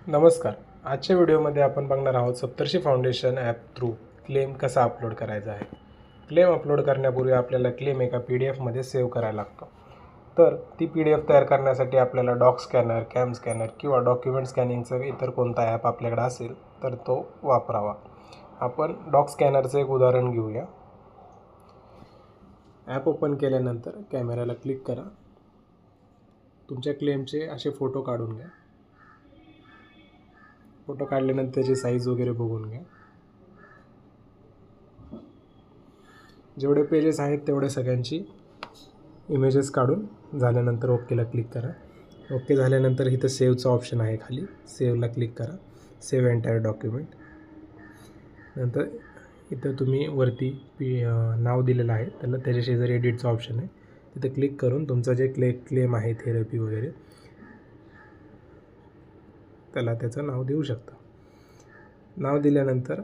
नमस्कार. आजच्या व्हिडिओमध्ये आपण बघणार आहोत सप्तर्षी फाउंडेशन ॲप थ्रू क्लेम कसा अपलोड करायचा आहे. क्लेम अपलोड करण्यापूर्वी आपल्याला क्लेम एका PDF सेव्ह करायला लागतो. तर ती PDF तयार करण्यासाठी आपल्याला डॉक स्कॅनर, कॅम स्कॅनर किंवा डॉक्युमेंट स्कॅनिंगचा इतर कोणता ॲप आपल्याकडे असेल तर तो वापरावा. आपण डॉक स्कॅनरचं एक उदाहरण घेऊया. ॲप ओपन केल्यानंतर कॅमेऱ्याला क्लिक करा. तुमच्या क्लेमचे असे फोटो काढून घ्या. फोटो काढल्यानंतर त्याची साईज वगैरे बघून घ्या. जेवढे पेजेस आहेत तेवढे सगळ्यांची इमेजेस काढून झाल्यानंतर ओकेला क्लिक करा. ओके झाल्यानंतर इथं सेव्हचं ऑप्शन आहे खाली, सेव्हला क्लिक करा. Save entire document. नंतर इथं तुम्ही वरती नाव दिलेलं आहे त्याला, त्याच्या शेजारी एडिटचं ऑप्शन आहे, तिथे क्लिक करून तुमचं जे क्लेम आहे थेरपी वगैरे त्याला त्याचं नाव देऊ शकता. नाव दिल्यानंतर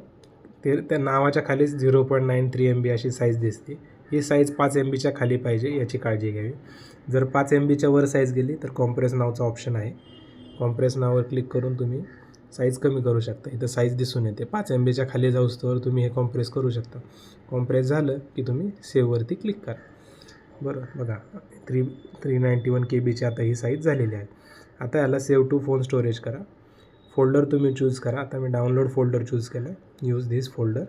त्या नावाच्या खालीच 0.93 MB अशी साईज दिसते. ही साईज 5 MBच्या खाली पाहिजे, याची काळजी घ्यावी. जर 5 MBच्या वर साईज गेली तर कॉम्प्रेस नावचा ऑप्शन आहे, कॉम्प्रेस नावावर क्लिक करून तुम्ही साईज कमी करू शकता. इथं साईज दिसून येते. 5 MBच्या खाली जाऊस्तोवर तुम्ही हे कॉम्प्रेस करू शकता. कॉम्प्रेस झालं की तुम्ही सेव्हवरती क्लिक करा. बरं बघा, 391 KBची आता ही साईज झालेली आहे. आता याला सेव्ह टू फोन स्टोरेज करा. फोल्डर तुम्ही चूज करा. आता मी डाउनलोड फोल्डर चूज केलं. यूज दिस फोल्डर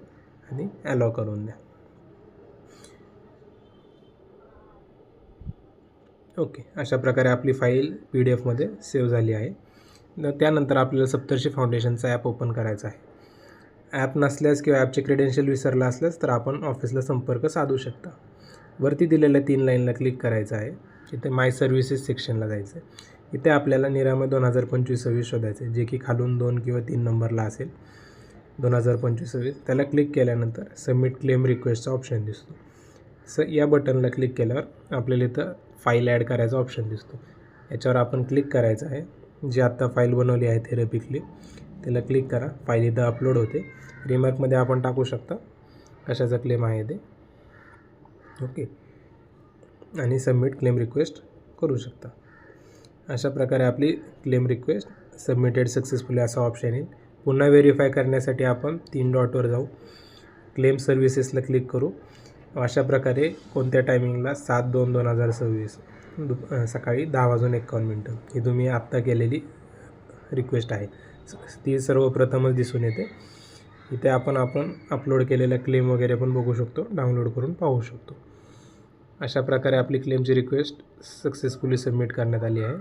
आणि अलाव करून द्या. ओके, अशा प्रकारे आपली फाईल PDF सेव्ह झाली आहे. त्यानंतर आपल्याला सप्तर्षी फाउंडेशनचा ॲप ओपन करायचा आहे. ॲप नसल्यास किंवा ॲपचे क्रेडेन्शियल विसरला असल्यास तर आपण ऑफिसला संपर्क साधू शकता. वरती दिलेल्या 3 लाईनला क्लिक करायचं आहे. इथे माय सर्व्हिसेस सेक्शनला जायचं आहे. इथे आपल्याला निरामय 2025-26 शोधायचं आहे, जे की खालून 2 किंवा 3 नंबरला असेल. 2025-26 त्याला क्लिक केल्यानंतर सबमिट क्लेम रिक्वेस्टचा ऑप्शन दिसतो. या बटनला क्लिक केल्यावर आपल्याला इथं फाईल ॲड करायचा ऑप्शन दिसतो. याच्यावर आपण क्लिक करायचं आहे. जी आत्ता फाईल बनवली आहे थेरपी क्लिप, त्याला क्लिक करा. फाईल इथं अपलोड होते. रिमार्कमध्ये आपण टाकू शकता कशाचा क्लेम आहे ते. ओके, आणि सबमिट क्लेम रिक्वेस्ट करू शकता. अशा प्रकारे आपली क्लेम रिक्वेस्ट सबमिटेड सक्सेसफुली असा ऑप्शन येईल. पुन्हा व्हेरीफाय करण्यासाठी आपण 3 डॉटवर जाऊ, क्लेम सर्व्हिसेसला क्लिक करू. अशा प्रकारे कोणत्या टायमिंगला 7/2/2026 सकाळी 10:51 ही तुम्ही आत्ता केलेली रिक्वेस्ट आहे, ती सर्वप्रथमच दिसून येते. इथे आपण अपलोड केलेला क्लेम वगैरे पण बघू शकतो, डाउनलोड करून पाहू शकतो. अशा प्रकारे आपली क्लेमची रिक्वेस्ट सक्सेसफुली सबमिट करण्यात आली आहे.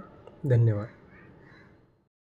धन्यवाद.